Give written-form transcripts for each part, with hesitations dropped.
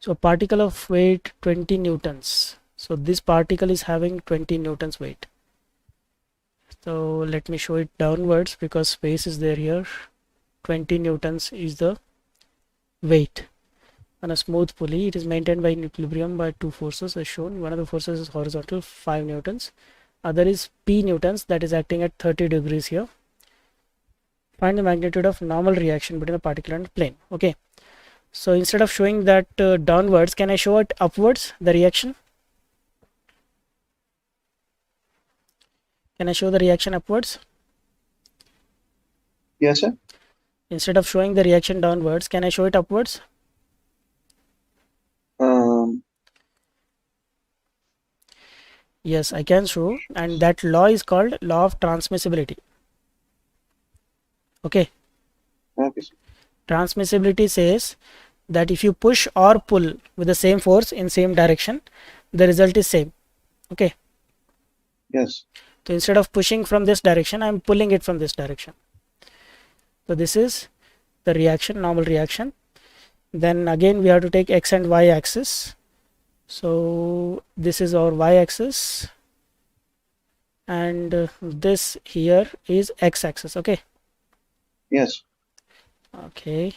So particle of weight 20 newtons. So this particle is having 20 newtons weight. So let me show it downwards because space is there here. 20 newtons is the weight. On a smooth pulley, it is maintained by equilibrium by two forces as shown. One of the forces is horizontal, 5 newtons. Other is P newtons, that is acting at 30 degrees here. Find the magnitude of normal reaction between the particle and plane. Okay. So instead of showing that downwards, can I show it upwards, the reaction? Can I show the reaction upwards? Yes, sir. Instead of showing the reaction downwards, can I show it upwards? Yes, I can show, and that law is called law of transmissibility. Okay. Okay, sir. Transmissibility says that if you push or pull with the same force in same direction, the result is same. Okay. Yes. So instead of pushing from this direction, I am pulling it from this direction. So this is the reaction, normal reaction. Then again we have to take x and y axis. So this is our y axis, and this here is x axis. Okay. Yes. Okay,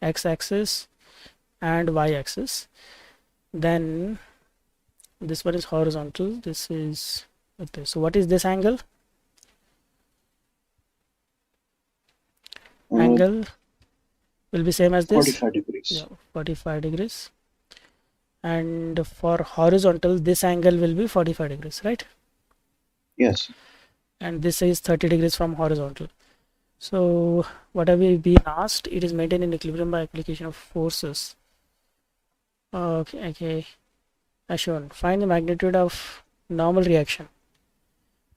x axis and y axis. Then this one is horizontal, this is okay. So what is this angle? Angle will be same as this, 45 degrees. yeah, 45 degrees. And for horizontal, this angle will be 45 degrees, right? Yes. And this is 30 degrees from horizontal. So what have we been asked? It is maintained in equilibrium by application of forces. Okay. As shown, find the magnitude of normal reaction.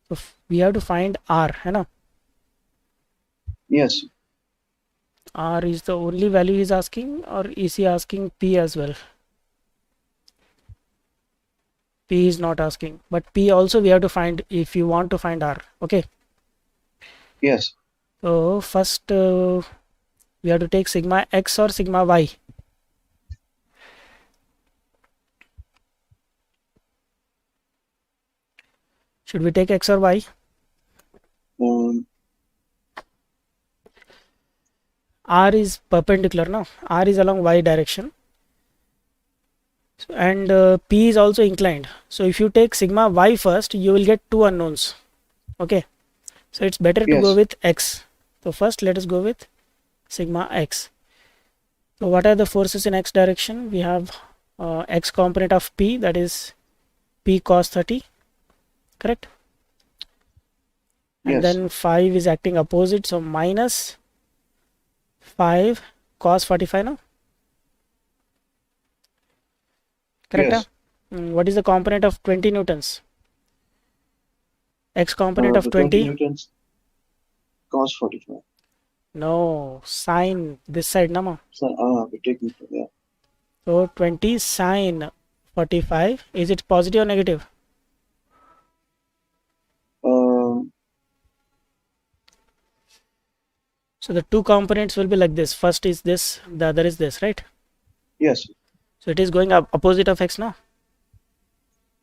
So we have to find R, है ना? Yes. R is the only value he is asking, or is he asking P as well? P is not asking, but P also we have to find if you want to find R. Okay. Yes. So first we have to take sigma x or sigma y. Should we take x or y? R is perpendicular now. R is along y direction. And P is also inclined. So if you take sigma y first, you will get two unknowns. Okay. So it's better to go with x. So first let us go with sigma x. So what are the forces in x direction? We have x component of P, that is P cos 30. Correct? And then 5 is acting opposite. So minus 5 cos 45 now. Correct? Yes. What is the component of 20 newtons? X component of 20 newtons cos 45. No, sine this side, no? We take it, yeah. So 20 sine 45, is it positive or negative? So the two components will be like this. First is this, the other is this, right? Yes. So it is going up opposite of x now.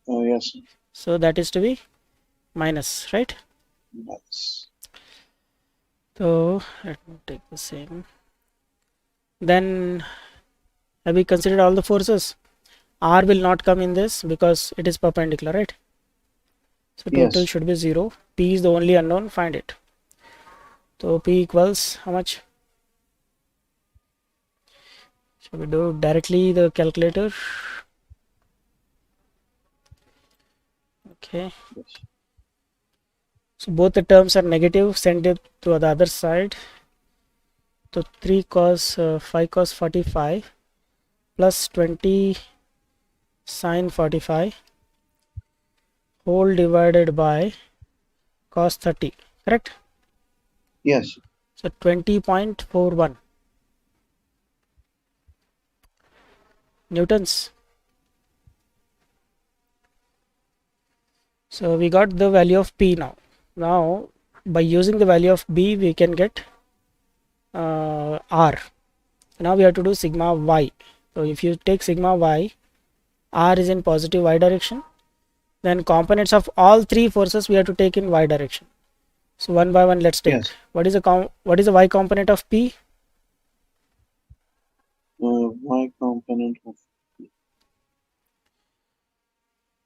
Yes. So that is to be minus, right? Yes. So let me take the same. Then have we considered all the forces? R will not come in this because it is perpendicular, right? So total should be 0. P is the only unknown, find it. So P equals how much? Shall we do directly the calculator? Okay. So both the terms are negative, send it to the other side. So 3 cos 5 cos 45 plus 20 sine 45 whole divided by cos 30, correct? Yes. So 20.41 newtons. So we got the value of P now. Now by using the value of B we can get R. Now we have to do sigma y. So if you take sigma y, r is in positive y direction, then components of all three forces we have to take in y direction. So one by one, let's take. Yes. What is the y component of P? Y component of,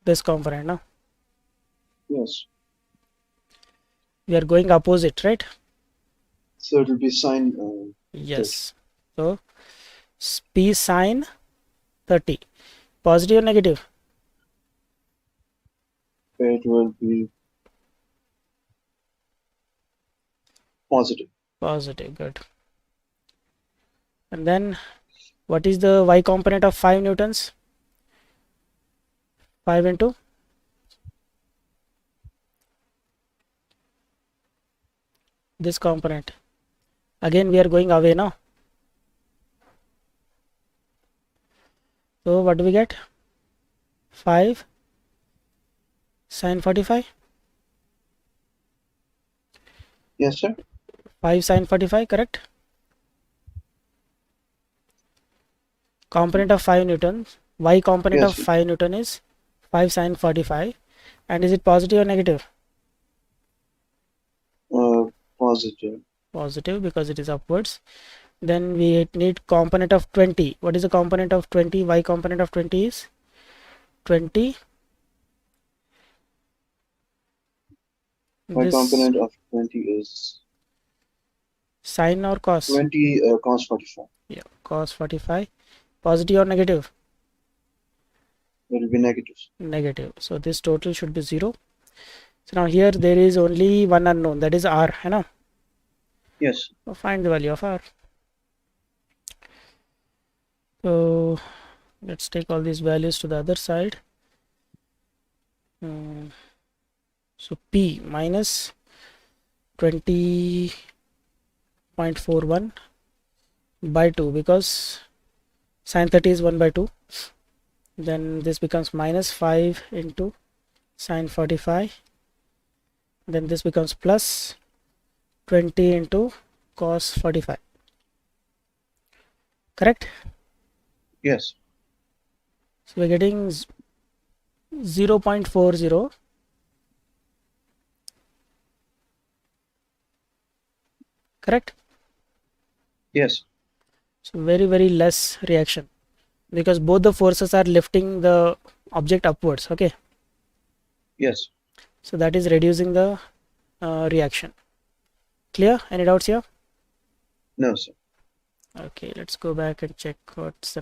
This component, no? yes. We are going opposite, right? So it will be sine Yes. So P sine 30. Positive or negative? it will be positive. Positive, good. And then what is the y component of 5 newtons? 5 into this component. Again we are going away now. So what do we get? 5 sine 45. Yes, sir. 5 sine 45, correct? Component of 5 newtons. Y component Yes, of sir. 5 newton is 5 sine 45. And is it positive or negative? Positive. Positive, because it is upwards. Then we need component of 20. What is the component of 20? Y component of 20 is 20. Y This component of 20 is sine or cos? 20 cos 45. Yeah, cos 45. Positive or negative? It will be negative. Negative. So this total should be 0. So now here there is only one unknown, that is r, you know. Yes. So find the value of r. So let's take all these values to the other side. So P minus 20.41 by 2, because sine 30 is 1 by 2. Then this becomes minus 5 into sine 45. Then this becomes plus 20 into cos 45. Correct? Yes. So we're getting 0.40. Correct? Yes. So very less reaction, because both the forces are lifting the object upwards. Okay, Yes. so that is reducing the reaction. Clear? Any doubts here? No, sir. Okay, let's go back and check what's the